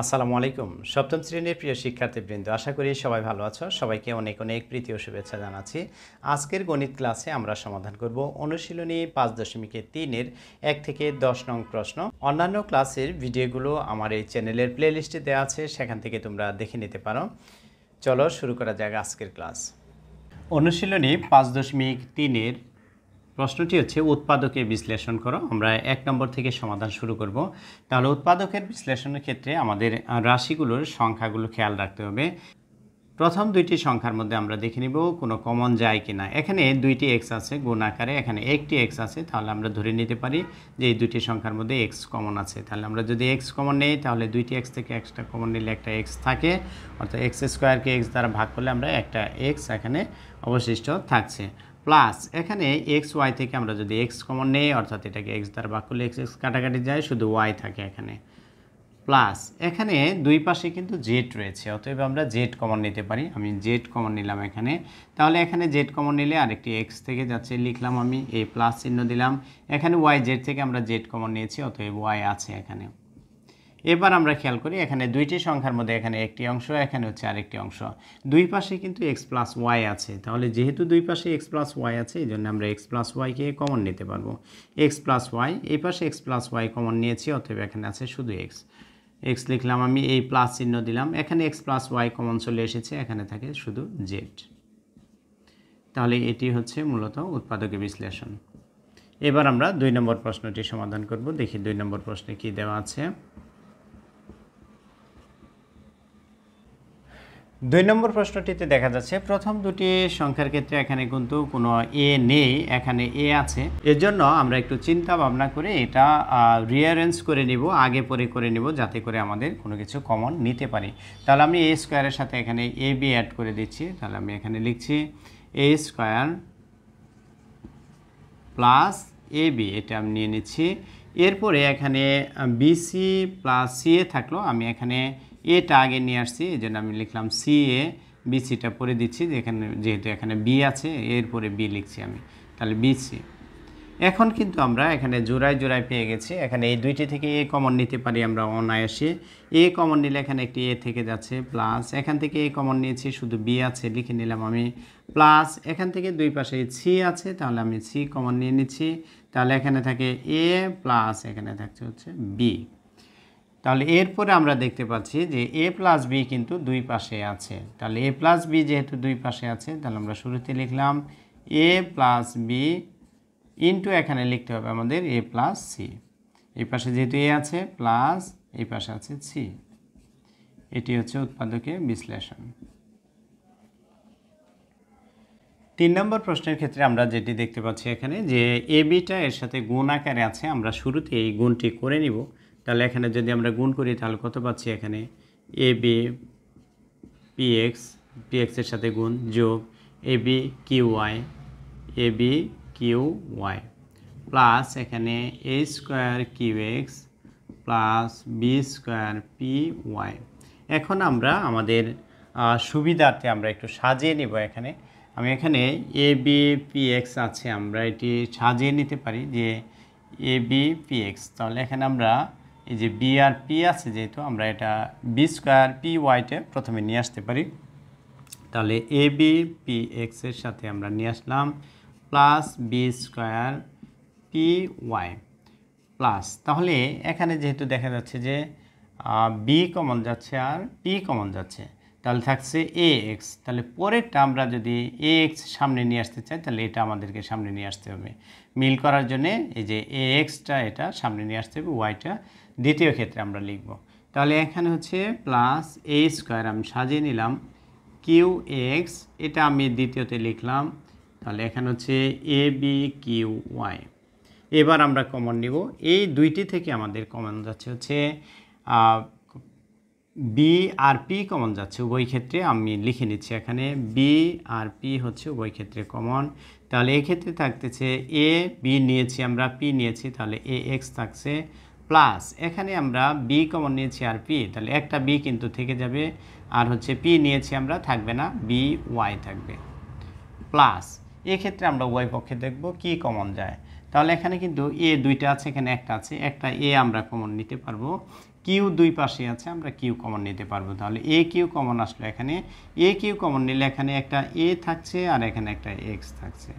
আসসালামু আলাইকুম। সপ্তম শ্রেণীর প্রিয় শিক্ষার্থীবৃন্দ, আশা করি সবাই ভালো আছো। সবাইকে অনেক অনেক প্রীতি ও শুভেচ্ছা জানাচ্ছি। আজকের গণিত ক্লাসে আমরা সমাধান করব অনুশীলনী 5.3-এর 1 থেকে 10 নং প্রশ্ন। অন্যান্য ক্লাসের ভিডিওগুলো আমার এই চ্যানেলের প্লেলিস্টে দেওয়া আছে, সেখান থেকে তোমরা দেখে নিতে পারো। চলো শুরু করা যাক আজকের ক্লাস। অনুশীলনী 5.3-এর প্রশ্নটি হচ্ছে উৎপাদকে বিশ্লেষণ করো। আমরা 1 নম্বর থেকে সমাধান শুরু করব। তাহলে উৎপাদকের বিশ্লেষণের ক্ষেত্রে আমাদের রাশিগুলোর সংখ্যাগুলো খেয়াল রাখতে হবে। প্রথম দুইটি সংখ্যার মধ্যে আমরা দেখে নিব কোনো কমন যায় কিনা। এখানে দুইটি এক্স আছে গুণ আকারে, এখানে একটি এক্স আছে, তাহলে আমরা ধরে নিতে পারি যে এই দুইটি সংখ্যার মধ্যে এক্স কমন আছে। তাহলে আমরা যদি এক্স কমন নেই, তাহলে দুইটি এক্স থেকে এক্সটা কমন নিলে একটা এক্স থাকে, অর্থাৎ এক্স স্কোয়ারকে এক্স দ্বারা ভাগ করলে আমরা একটা এক্স এখানে অবশিষ্ট থাকছে। প্লাস এখানে এক্স ওয়াই থেকে আমরা যদি এক্স কমন নেই, অর্থাৎ এটাকে এক্স দ্বারা ভাগ করলে এক্স এক্স কাটাকাটি যায়, শুধু ওয়াই থাকে এখানে। প্লাস এখানে দুই পাশে কিন্তু জেড রয়েছে, অতএব আমরা জেড কমন নিতে পারি। আমি জেড কমন নিলাম এখানে। তাহলে এখানে জেড কমন নিলে আরেকটি এক্স থেকে যাচ্ছে, লিখলাম আমি এই প্লাস চিহ্ন দিলাম। এখানে ওয়াই জেড থেকে আমরা জেড কমন নিয়েছি, অতএব ওয়াই আছে এখানে। এবার আমরা খেয়াল করি এখানে দুইটি সংখ্যার মধ্যে এখানে একটি অংশ, এখানে হচ্ছে আরেকটি অংশ। দুই পাশে কিন্তু এক্স প্লাস ওয়াই আছে, তাহলে যেহেতু দুই পাশে এক্স প্লাস ওয়াই আছে, এই জন্য আমরা এক্স প্লাস ওয়াইকে কমন নিতে পারবো। এক্স প্লাস ওয়াই, এই পাশে এক্স প্লাস ওয়াই কমন নিয়েছি, অতএব এখানে আছে শুধু এক্স। এক্স লিখলাম আমি, এই প্লাস চিহ্ন দিলাম। এখানে এক্স প্লাস ওয়াই কমন চলে এসেছে, এখানে থাকে শুধু জেড। তাহলে এটি হচ্ছে মূলত উৎপাদকের বিশ্লেষণ। এবার আমরা 2 নম্বর প্রশ্নটি সমাধান করব। দেখি 2 নম্বর প্রশ্নে কি দেওয়া আছে। 2 নম্বর প্রশ্নটিতে দেখা যাচ্ছে প্রথম দুটি সংখ্যার ক্ষেত্রে এখানে কিন্তু কোনো এ নেই, এখানে এ আছে। এর জন্য আমরা একটু চিন্তা ভাবনা করে এটা রিঅ্যারেঞ্জ করে নিব, আগে পরে করে নিব, যাতে করে আমাদের কোনো কিছু কমন নিতে পারি। তাহলে আমি এ স্কোয়ারের সাথে এখানে এ বি অ্যাড করে দিচ্ছি। তাহলে আমি এখানে লিখছি এ স্কোয়ার প্লাস এ বি, এটা আমি নিয়ে নিচ্ছি। এরপরে এখানে বিসি প্লাস সি এ থাকলো, আমি এখানে এটা আগে নিয়ে আসছি, এই জন্য আমি লিখলাম সি এ, বিসিটা পরে দিচ্ছি, যেহেতু এখানে বি আছে, এরপরে বি লিখছি আমি, তাহলে বিসি। এখন কিন্তু আমরা এখানে জোড়ায় জোড়ায় পেয়ে গেছি। এখানে এই দুইটি থেকে এ কমন নিতে পারি আমরা অনায়াসে। এ কমন নিলে এখানে একটি এ থেকে যাচ্ছে, প্লাস এখান থেকে এ কমন নিয়েছি, শুধু বি আছে, লিখে নিলাম আমি, প্লাস এখান থেকে দুই পাশে সি আছে, তাহলে আমি সি কমন নিয়ে নিচ্ছি। তাহলে এখানে থাকে এ প্লাস এখানে থাকছে হচ্ছে বি। তাহলে এরপরে আমরা দেখতে পাচ্ছি যে এ প্লাস বি কিন্তু দুই পাশে আছে। তাহলে এ প্লাস বি যেহেতু দুই পাশে আছে, তাহলে আমরা শুরুতে লিখলাম এ প্লাস বি ইন্টু এখানে লিখতে হবে আমাদের এ প্লাস সি। এই পাশে যেহেতু এ আছে প্লাস এই পাশে আছে সি। এটি হচ্ছে উৎপাদকের বিশ্লেষণ। 3 নম্বর প্রশ্নের ক্ষেত্রে আমরা যেটি দেখতে পাচ্ছি এখানে যে এ বিটা এর সাথে গুণ আকারে আছে, আমরা শুরুতে এই গুণটি করে নিব। তাহলে এখানে যদি আমরা গুণ করি তাহলে কত পাচ্ছি, এখানে এ বি পিএক্সের সাথে গুণ যোগ A B Q Y plus এখানে A square Q X plus B square P Y. এখন আমরা আমাদের সুবিধার্থে আমরা একটু সাজিয়ে নিব। এখানে আমি এখানে এ বি পি এক্স আছে, আমরা এটি সাজিয়ে নিতে পারি যে এ বি পি এক্স। তাহলে এখানে আমরা এই যে বি আর পি আছে, যেহেতু আমরা এটা বি স্কোয়ার পি ওয়াইটে প্রথমে নিয়ে আসতে পারি। তাহলে এ বি পি এক্সের সাথে আমরা নিয়ে আসলাম plus B square P Y plus, তাহলে এখানে যেহেতু দেখা যাচ্ছে যে বি কমন যাচ্ছে আর পি কমন যাচ্ছে, তাহলে থাকছে এ এক্স। তাহলে পরেরটা আমরা যদি এ এক্স সামনে নিয়ে আসতে চাই, তাহলে এটা আমাদেরকে সামনে নিয়ে আসতে হবে। মিল করার জন্যে এই যে এ এক্সটা এটা সামনে নিয়ে আসতে হবে, ওয়াইটা দ্বিতীয় ক্ষেত্রে আমরা লিখব। তাহলে এখানে হচ্ছে প্লাস এ স্কোয়ার আমি সাজিয়ে নিলাম, কিউ এক্স এটা আমি দ্বিতীয়তে লিখলাম। তাহলে এখানে হচ্ছে এ বি কিউ ওয়াই। এবার আমরা কমন নিব, এই দুইটি থেকে আমাদের কমন যাচ্ছে হচ্ছে বি আর পি কমন যাচ্ছে উভয় ক্ষেত্রে, আমি লিখে নিচ্ছি এখানে বি আর পি হচ্ছে উভয় ক্ষেত্রে কমন। তাহলে এক্ষেত্রে থাকতেছে এ বি নিয়েছি আমরা, পি নিয়েছি, তাহলে এ এক্স থাকছে প্লাস এখানে আমরা বি কমন নিয়েছি আর পি, তাহলে একটা বি কিন্তু থেকে যাবে, আর হচ্ছে পি নিয়েছি আমরা, থাকবে না, বি ওয়াই থাকবে প্লাস এক্ষেত্রে আমরা ওয়াই পক্ষে দেখব কি কমন যায়। তাহলে এখানে কিন্তু এ দুইটা আছে, এখানে একটা আছে, একটা এ আমরা কমন নিতে পারবো, কিউ দুই পাশে আছে, আমরা কিউ কমন নিতে পারবো। তাহলে এ কিউ কমন আসলো, এখানে এ কিউ কমন নিলে এখানে একটা এ থাকছে আর এখানে একটা এক্স থাকছে,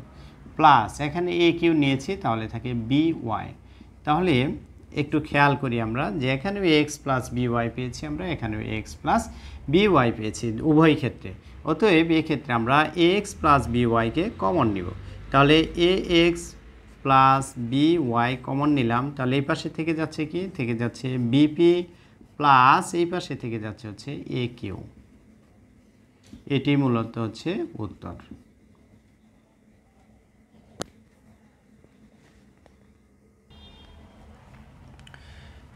প্লাস এখানে এ কিউ নিয়েছি তাহলে থাকে বি ওয়াই। তাহলে একটু খেয়াল করি আমরা যে এখানেও এক্স প্লাস বি ওয়াই পেয়েছি, আমরা এখানেও এক্স প্লাস বি ওয়াই পেয়েছি উভয় ক্ষেত্রে। অতএব এক্ষেত্রে আমরা এ এক্স প্লাস বি ওয়াইকে কমন নিব। তাহলে A X plus B Y common নিলাম, তাহলে এই পাশে থেকে যাচ্ছে কি, থেকে যাচ্ছে বিপি প্লাস এই পাশে থেকে যাচ্ছে হচ্ছে এ কিউ। এটি মূলত হচ্ছে উত্তর।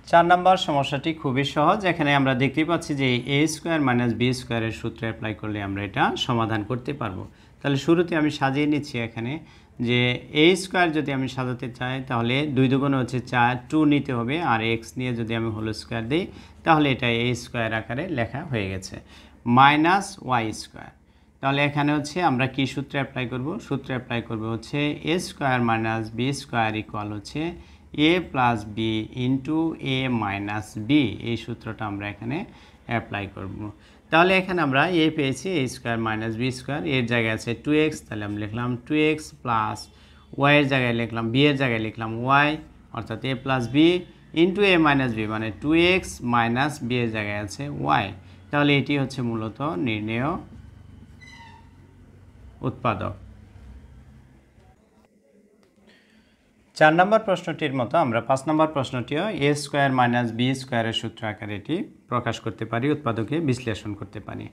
চার নম্বর সমস্যাটি খুবই সহজ। এখানে আমরা দেখতে পাচ্ছি যে এ স্কোয়ার মাইনাস বি স্কোয়ারের সূত্র অ্যাপ্লাই করলে আমরা এটা সমাধান করতে পারবো। তাহলে শুরুতে আমি সাজিয়ে নিচ্ছি এখানে যে এ স্কোয়ার যদি আমি সাজাতে চাই তাহলে 2 দুগুণ হচ্ছে 4, 2 নিতে হবে, আর এক্স নিয়ে যদি আমি হোল স্কোয়ার দিই তাহলে এটা এ স্কোয়ার আকারে লেখা হয়ে গেছে, মাইনাস ওয়াই স্কোয়ার। তাহলে এখানে হচ্ছে আমরা কি সূত্রে অ্যাপ্লাই করব, সূত্রে অ্যাপ্লাই করব হচ্ছে A square minus B square equal হচ্ছে A plus B into A minus B. এই সূত্রটা আমরা এখানে অ্যাপ্লাই করব। তাহলে এখানে আমরা এ পেয়েছি এ স্কোয়ার মাইনাস বি স্কোয়ার, এর জায়গায় আছে 2x, তাহলে আমরা লিখলাম 2x প্লাস ওয়াইয়ের জায়গায় লিখলাম, বি এর জায়গায় লিখলাম ওয়াই, অর্থাৎ এ plus B into A minus B, মানে 2x মাইনাস বি এর জায়গায় আছে ওয়াই। তাহলে এটি হচ্ছে মূলত নির্ণেয় উৎপাদক। 4 নম্বর প্রশ্নটির মতো আমরা 5 নম্বর প্রশ্নটিও এ স্কোয়ার মাইনাস বি স্কোয়ারের সূত্র আকারে এটি প্রকাশ করতে পারি, উৎপাদকে বিশ্লেষণ করতে পারি।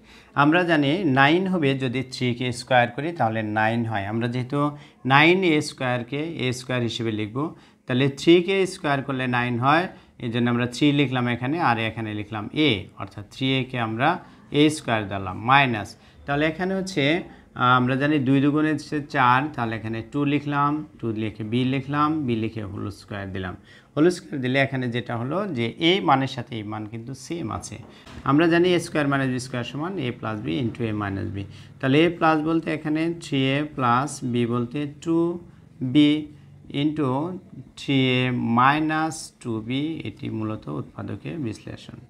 আমরা জানি 9 হবে যদি 3কে স্কোয়ার করি তাহলে 9 হয়। আমরা যেহেতু 9 এ স্কোয়ারকে এ স্কোয়ার হিসেবে লিখব, তাহলে 3কে স্কোয়ার করলে 9 হয়, এই জন্য আমরা 3 লিখলাম এখানে, আর এখানে লিখলাম এ, অর্থাৎ 3a-কে আমরা এ স্কোয়ার দিলাম মাইনাস। তাহলে এখানে হচ্ছে আমরা জানি 2 দুগুণে হচ্ছে 4, তাহলে এখানে 2 লিখলাম, 2 লিখে বি লিখলাম, বি লিখে হোল স্কোয়ার দিলাম। হোল স্কোয়ার দিলে এখানে যেটা হলো যে এ মানের সাথে এই মান কিন্তু সেম আছে। আমরা জানি এ স্কোয়ার মাইনাস বি স্কোয়ার সমান A plus B into A minus B. তাহলে এ প্লাস বলতে এখানে 3a প্লাস বি বলতে 2b into 3a minus 2b, এটি মূলত উৎপাদকের বিশ্লেষণ।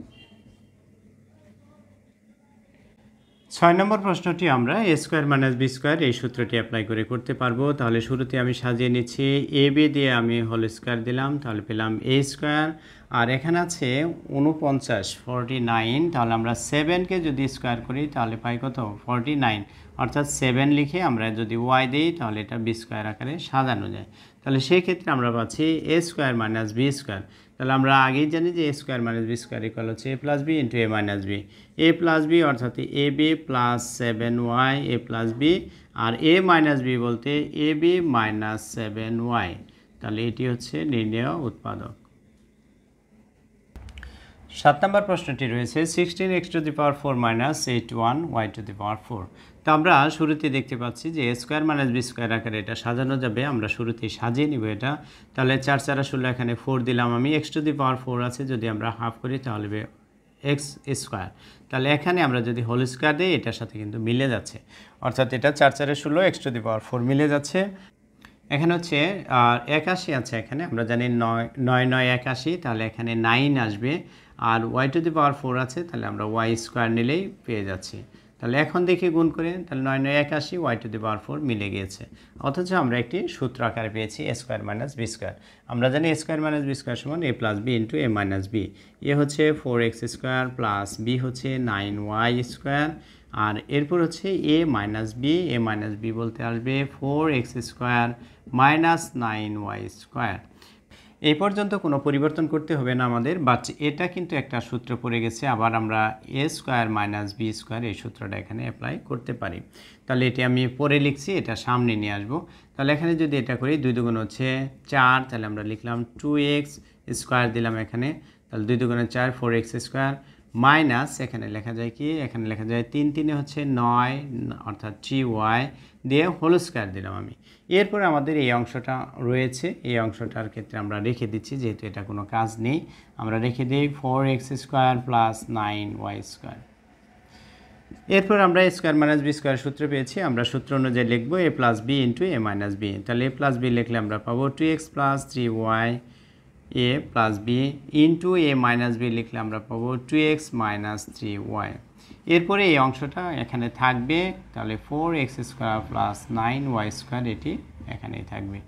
6 নম্বর প্রশ্নটি আমরা এ স্কোয়ার মাইনাস বি স্কোয়ার এই সূত্রটি অ্যাপ্লাই করে করতে পারবো। তাহলে শুরুতে আমি সাজিয়ে নিচ্ছি, এ বি দিয়ে আমি হোল স্কোয়ার দিলাম, তাহলে পেলাম এ স্কোয়ার, আর এখানে আছে 49, তাহলে আমরা 7কে যদি স্কোয়ার করি তাহলে পাই কত, 49, অর্থাৎ 7 লিখে আমরা যদি ওয়াই দিই তাহলে এটা বি স্কোয়ার আকারে সাজানো যায়। তাহলে সেই ক্ষেত্রে আমরা পাচ্ছি A square minus B square. তাহলে আমরা আগেই জানি যে A square minus B square equal হচ্ছে A plus B into A minus B. A plus B অর্থাৎ A B plus 7y A plus B, আর এ মাইনাস বি বলতে A B minus 7y। তাহলে এটি হচ্ছে নির্ণেয় উৎপাদক। 7 নম্বর প্রশ্নটি রয়েছে 16x⁴ মাইনাস 81y⁴। তো আমরা শুরুতে দেখতে পাচ্ছি যে A square minus B square আকারে এটা সাজানো যাবে, আমরা শুরুতেই সাজিয়ে নিব এটা। তাহলে 4 4 16, এখানে 4 দিলাম আমি, x⁴ আছে, যদি আমরা হাফ করি তাহলে এক্স স্কোয়ার। তাহলে এখানে আমরা যদি হোল স্কোয়ার দিই এটার সাথে কিন্তু মিলে যাচ্ছে, অর্থাৎ এটা 4 4 16 x⁴ মিলে যাচ্ছে। এখানে হচ্ছে 81 আছে, এখানে আমরা জানি 9 9 81, তাহলে এখানে 9 আসবে, আর y⁴ আছে, তাহলে আমরা ওয়াই স্কোয়ার নিলেই পেয়ে যাচ্ছি। তাহলে এখন দেখি গুণ করে, তাহলে 9 9 81 y⁴ মিলে গিয়েছে, অথচ আমরা একটি সূত্র আকারে পেয়েছি এ স্কোয়ার মাইনাস বি স্কোয়ার। আমরা জানি এ স্কোয়ার মাইনাস বি স্কোয়ার সমান A plus B into A minus B. এ হচ্ছে 4x স্কোয়ার প্লাস বি হচ্ছে 9y স্কোয়ার, আর এরপর হচ্ছে এ মাইনাস বি বলতে আসবে 4x square minus 9y square. এই পর্যন্ত কোনো পরিবর্তন করতে হবে না আমাদের, বাট এটা কিন্তু একটা সূত্র পড়ে গেছে, আবার আমরা এ স্কোয়ার মাইনাস বি স্কোয়ার এই সূত্রটা এখানে অ্যাপ্লাই করতে পারি। তাহলে এটি আমি পরে লিখছি, এটা সামনে নিয়ে আসবো। তাহলে এখানে যদি এটা করি 2 দুগুণ হচ্ছে 4, তাহলে আমরা লিখলাম 2x স্কোয়ার দিলাম এখানে, তাহলে 2 দুগুণে 4 4x স্কোয়ার মাইনাস এখানে লেখা যায় কি, এখানে লেখা যায় 3 3 হচ্ছে 9, অর্থাৎ 3y দিয়ে হোল স্কোয়ার দিলাম আমি। এরপর আমাদের এই অংশটা রয়েছে, এই অংশটার ক্ষেত্রে আমরা রেখে দিচ্ছি, যেহেতু এটা কোনো কাজ নেই আমরা রেখে দিই 4x square plus 9y square. এরপর আমরা এ স্কোয়ার মাইনাস বি স্কোয়ার সূত্র পেয়েছি, আমরা সূত্র অনুযায়ী লিখবো এ plus B into A minus B. তাহলে এ প্লাস বি লিখলে আমরা পাবো 2x plus 3y A plus B into A minus B লিখলে আমরা পাবো 2x মাইনাস 3y। এরপরে এই অংশটা এখানে থাকবে, তাহলে 4x square plus 9y square এটি এখানেই থাকবে।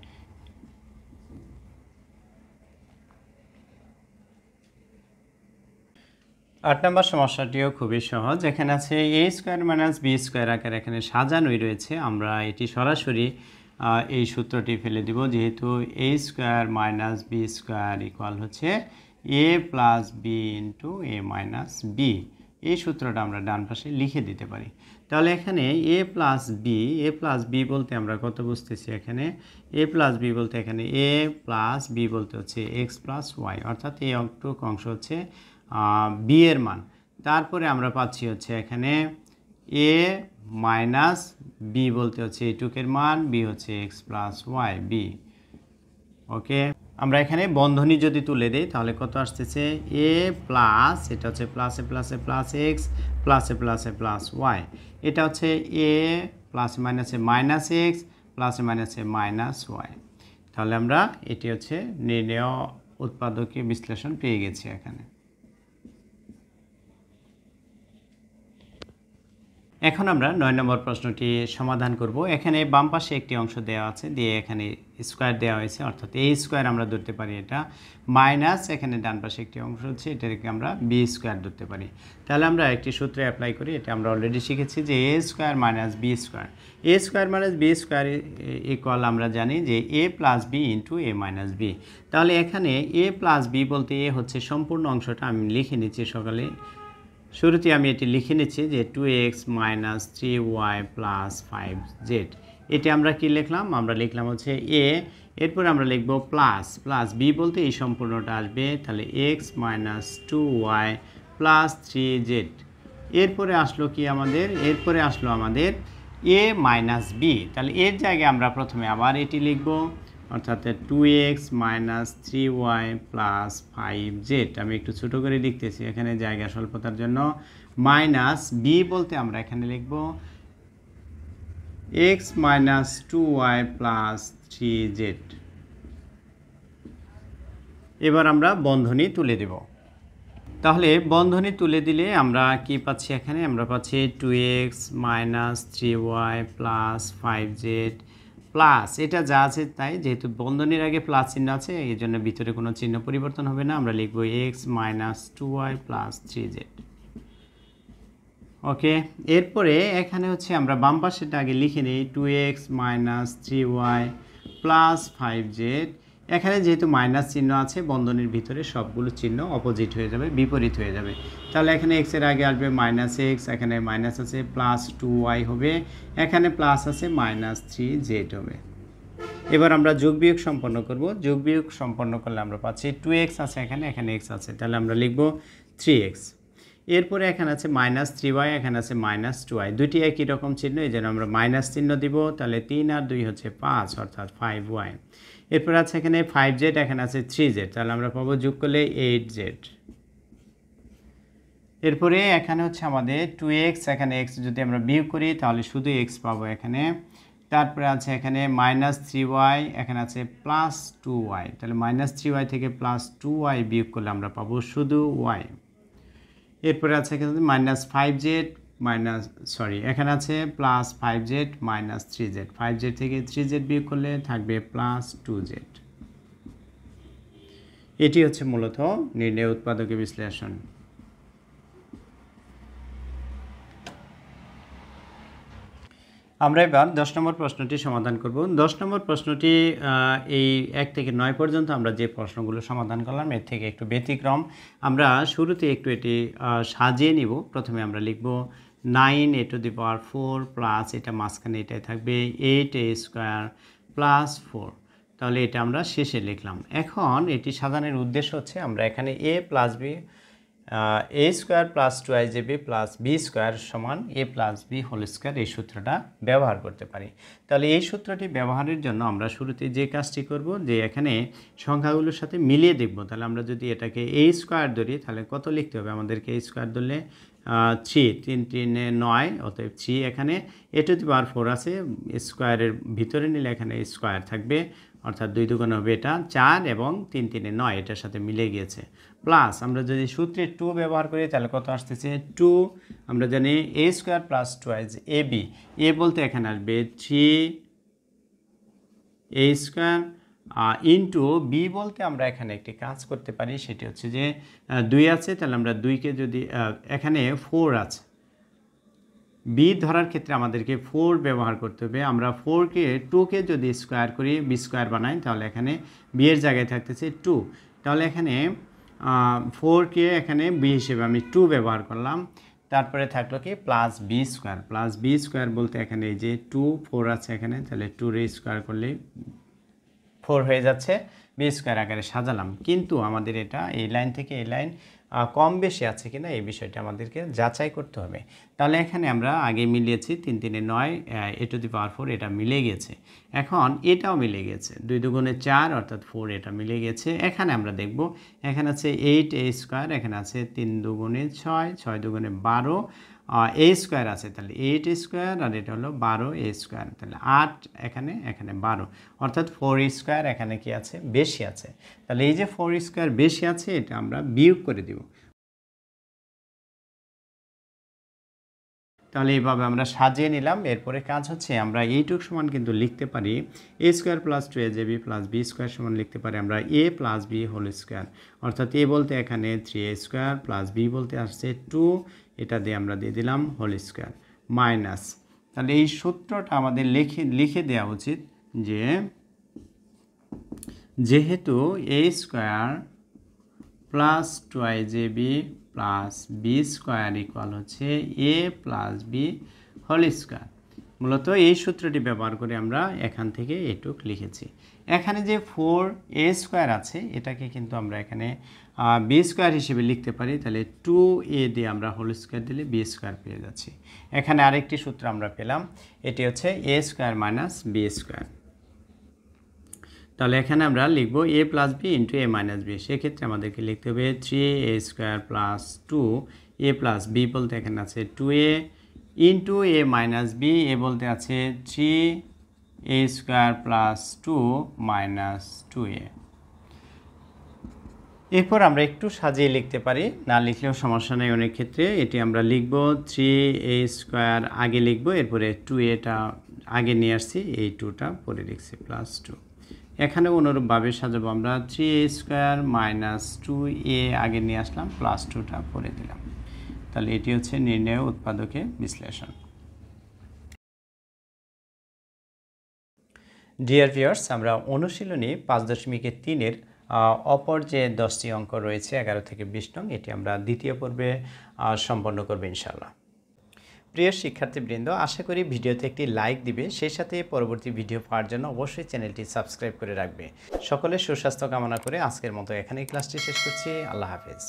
আট নম্বর সমস্যাটিও খুবই সহজ। এখানে আছে এ স্কোয়ার মাইনাস বি স্কোয়ার আকারে এখানে সাজানোই রয়েছে। আমরা এটি সরাসরি এই সূত্রটি ফেলে দিব, যেহেতু A square minus B square equal হচ্ছে A plus B into A minus B. এই সূত্রটা আমরা ডান পাশে লিখে দিতে পারি। তাহলে এখানে এ প্লাস বি বলতে আমরা কত বুঝতেছি, এখানে এ প্লাস বি বলতে এখানে এ প্লাস বি বলতে হচ্ছে এক্স প্লাস ওয়াই, অর্থাৎ এই অংশ হচ্ছে বি এর মান। তারপরে আমরা পাচ্ছি হচ্ছে এখানে এ মাইনাস বি বলতে হচ্ছে এইটুকের মান, বি হচ্ছে এক্স প্লাস ওয়াই বি। ওকে, আমরা এখানে বন্ধনী যদি তুলে দিই তাহলে কত আসতেছে, এ প্লাস, এটা হচ্ছে প্লাসে প্লাসে প্লাস এক্স, প্লাসে প্লাসে প্লাস ওয়াই, এটা হচ্ছে এ প্লাসে মাইনাসে মাইনাস এক্স, প্লাসে মাইনাসে মাইনাস ওয়াই। তাহলে আমরা এটি হচ্ছে নির্ণেয় উৎপাদকীয় বিশ্লেষণ পেয়ে গেছি এখানে। এখন আমরা 9 নম্বর প্রশ্নটি সমাধান করব। এখানে বাম পাশে একটি অংশ দেওয়া আছে, দিয়ে এখানে স্কোয়ার দেওয়া হয়েছে, অর্থাৎ এই স্কোয়ার আমরা ধরতে পারি এটা, মাইনাস এখানে ডান পাশে একটি অংশ হচ্ছে এটাকে আমরা বি স্কোয়ার ধরতে পারি। তাহলে আমরা একটি সূত্রে অ্যাপ্লাই করি, এটা আমরা অলরেডি শিখেছি যে A square minus B square, A square minus B square equal আমরা জানি যে A plus B into A minus B. তাহলে এখানে এ প্লাস বি বলতে এ হচ্ছে সম্পূর্ণ অংশটা আমি লিখে নিচ্ছি সকালে, শুরুতে আমি এটি লিখে নিচ্ছি যে 2x minus 3y plus 5z। এটি আমরা কি লিখলাম, আমরা লিখলাম হচ্ছে এ, এরপর আমরা লিখব প্লাস, প্লাস বি বলতে এই সম্পূর্ণটা আসবে, তাহলে x minus 2y plus 3z। এরপরে আসলো কি আমাদের, এরপরে আসলো আমাদের এ মাইনাস বি, তাহলে এর জায়গায় আমরা প্রথমে আবার এটি লিখব, অর্থাৎ 2x minus 3y plus 5z। আমি একটু ছোটো করে লিখতেছি এখানে জায়গা স্বল্পতার জন্য। মাইনাস বি বলতে আমরা এখানে লিখব x minus 2y plus 3z। এবার আমরা বন্ধনী তুলে দেব। তাহলে বন্ধনী তুলে দিলে আমরা কি পাচ্ছি, এখানে আমরা পাচ্ছি 2x minus 3y plus 5z plus, এটা যা আছে তাই, যেহেতু বন্ধনীর আগে প্লাস চিহ্ন আছে এই জন্য ভিতরে কোনো চিহ্ন পরিবর্তন হবে না, আমরা লিখব x minus 2y plus 3z। ওকে, এরপরে এখানে হচ্ছে আমরা বাম পাশেটা আগে লিখে নিই, 2x minus 3y plus 5z। এখানে যেহেতু মাইনাস চিহ্ন আছে বন্ধনীর ভিতরে সবগুলো চিহ্ন অপোজিট হয়ে যাবে, বিপরীত হয়ে যাবে। তাহলে এখানে x এর আগে আসবে মাইনাস এক্স, এখানে মাইনাস আছে প্লাস 2y হবে, এখানে প্লাস আছে মাইনাস 3z হবে। এবার আমরা যোগ বিয়োগ সম্পন্ন করব। যোগ বিয়োগ সম্পন্ন করলে আমরা পাচ্ছি 2x আছে এখানে, এখানে x আছে, তাহলে আমরা লিখব 3x। এরপরে এখানে আছে মাইনাস 3y, এখানে আছে মাইনাস 2y, দুটি একই রকম চিহ্ন, এই জন্য আমরা মাইনাস চিহ্ন দিব। তাহলে 3 আর 2 হচ্ছে 5, অর্থাৎ 5y। এরপর আছে এখানে 5z, এখানে আছে 3z, তাহলে আমরা পাবো যোগ করলে 8z। এরপরে এখানে হচ্ছে আমাদের 2x, এখানে x যদি আমরা বিয়োগ করি তাহলে শুধু x পাবো এখানে। তারপরে আছে এখানে মাইনাস 3y, এখানে আছে প্লাস 2y, তাহলে মাইনাস 3y থেকে প্লাস 2y বিয়োগ করলে আমরা পাবো শুধু y। এরপরে আছে এখানে মাইনাস 5z এখানে আছে plus 5z minus 3z, 5z থেকে 3z বিয়োগ করলে থাকবে প্লাস 2z। এটি হচ্ছে মূলত নির্ণয় উৎপাদকের বিশ্লেষণ। আমরা এবার 10 নম্বর প্রশ্নটি সমাধান করব। 10 নম্বর প্রশ্নটি এই 1 থেকে 9 পর্যন্ত আমরা যে প্রশ্নগুলো সমাধান করলাম এর থেকে একটু ব্যতিক্রম। আমরা শুরুতে একটু এটি সাজিয়ে নিব। প্রথমে আমরা লিখব 9a to the power 4 plus, এটা মাঝখানে এটাই থাকবে 8a স্কোয়ার প্লাস 4। তাহলে এটা আমরা শেষে লিখলাম। এখন এটি সাজানোর উদ্দেশ্য হচ্ছে আমরা এখানে a plus b A square plus 2ab plus B square সমান A plus B whole square, এই সূত্রটা ব্যবহার করতে পারি। তাহলে এই সূত্রটি ব্যবহারের জন্য আমরা শুরুতে যে কাজটি করব, যে এখানে সংখ্যাগুলোর সাথে মিলিয়ে দেখব। তাহলে আমরা যদি এটাকে এ স্কোয়ার ধরি তাহলে কত লিখতে হবে আমাদেরকে, এ স্কোয়ার ধরলে 3, 3 3 9, অতএব 3, এখানে এ টু দি পাওয়ার 4 আছে, স্কোয়ারের ভিতরে নিলে এখানে স্কোয়ার থাকবে, অর্থাৎ 2 দুগুণে হবে এটা 4 এবং 3 3 9 এটার সাথে মিলে গিয়েছে প্লাস আমরা যদি সূত্রে 2 ব্যবহার করি তাহলে কত আসতেছে 2 আমরা জানি a square plus 2 ab a বলতে এখানে আসবে 3 a স্কয়ার ইনটু বি বলতে আমরা এখানে একটি কাজ করতে পারি সেটি হচ্ছে যে 2 আছে তাহলে আমরা 2 কে যদি এখানে 4 আছে বি ধরার ক্ষেত্রে আমাদেরকে 4 ব্যবহার করতে হবে আমরা 4 কে 2 কে যদি স্কয়ার করি বি স্কয়ার বানাই তাহলে এখানে বি এর জায়গায় থাকতেছে 2 তাহলে এখানে 4 কে এখানে বি হিসেবে আমি 2 ব্যবহার করলাম তারপরে থাকলো কি প্লাস বি স্কয়ার বলতে এখানে এই যে 2 4 আছে এখানে তাহলে 2 রে স্কয়ার করলে 4 হয়ে যাচ্ছে বি স্কয়ার আকারে সাজালাম কিন্তু আমাদের এটা এই লাইন থেকে এই লাইন কম বেশি আছে কিনা এই বিষয়টা আমাদেরকে যাচাই করতে হবে তাহলে এখানে আমরা আগে মিলিয়েছি 3 3 9 a টু দি পাওয়ার 4 এটা মিলে গেছে এখন এটাও মিলে গেছে 2 দুগুণে 4 অর্থাৎ 4 এটা মিলে গেছে এখানে আমরা দেখব এখানে আছে 8 a স্কয়ার এখানে আছে 3 দুগুণে 6 6 দুগুণে 12 a স্কয়ার আছে তাহলে 8 a স্কয়ার আর এটা হলো 12 a স্কয়ার তাহলে 8 এখানে 12 অর্থাৎ 4 স্কয়ার এখানে কি আছে বেশি আছে তাহলে এই যে 4 স্কয়ার বেশি আছে এটা আমরা বিয়োগ করে দিব তাহলে এইভাবে আমরা সাজিয়ে নিলাম এরপরে কাজ হচ্ছে আমরা এইটুক সমান কিন্তু লিখতে পারি a square plus 2ab plus b square সমান লিখতে পারি আমরা a plus b whole square অর্থাৎ a বলতে এখানে 3a স্কয়ার প্লাস b বলতে আসছে 2 এটা দিয়ে আমরা দিয়ে দিলাম হোল স্কয়ার মাইনাস তাহলে এই সূত্রটা আমাদের লিখে দেওয়া উচিত যে যেহেতু a square plus 2ab plus B square equal হচ্ছে a plus B whole square মূলত এই সূত্রটি ব্যবহার করে আমরা এখান থেকে এটুক লিখেছি এখানে যে 4a স্কয়ার আছে এটাকে কিন্তু আমরা এখানে বি স্কয়ার হিসেবে লিখতে পারি তাহলে 2a দিয়ে আমরা হোল স্কয়ার দিলে বি স্কয়ার পেয়ে যাচ্ছি এখানে আরেকটি সূত্র আমরা পেলাম এটি হচ্ছে a square minus B square তাহলে এখানে আমরা লিখব a plus B into a minus B সেক্ষেত্রে আমাদেরকে লিখতে হবে 3a square plus 2 a plus B বলতে এখানে আছে 2a into a minus B A বলতে আছে 3a square plus 2 minus 2a এরপর আমরা একটু সাজিয়ে লিখতে পারি না লিখলেও সমস্যা নেই অনেক ক্ষেত্রে এটি আমরা লিখব 3a স্কয়ার আগে লিখব এরপরে 2aটা আগে নিয়ে আসছি এই 2টা পরে লিখছি প্লাস 2 এখানে অনুরূপভাবে সাজাবো আমরা 3a স্কয়ার মাইনাস 2a আগে নিয়ে আসলাম প্লাস 2টা পরে দিলাম তাহলে এটি হচ্ছে নির্ণয় উৎপাদকে বিশ্লেষণ ডিয়ার ভিউয়ার্স আমরা অনুশীলনী 5.3 এর অপর যে 10টি অঙ্ক রয়েছে 11 থেকে 20 নং এটি আমরা দ্বিতীয় পর্বে সম্পন্ন করব ইনশাআল্লাহ প্রিয় শিক্ষার্থীবৃন্দ আশা করি ভিডিওতে একটি লাইক দিবে সেই সাথে পরবর্তী ভিডিও পাওয়ার জন্য অবশ্যই চ্যানেলটি সাবস্ক্রাইব করে রাখবে সকলের সুস্বাস্থ্য কামনা করে আজকের মতো এখানেই ক্লাসটি শেষ করছি আল্লাহ হাফেজ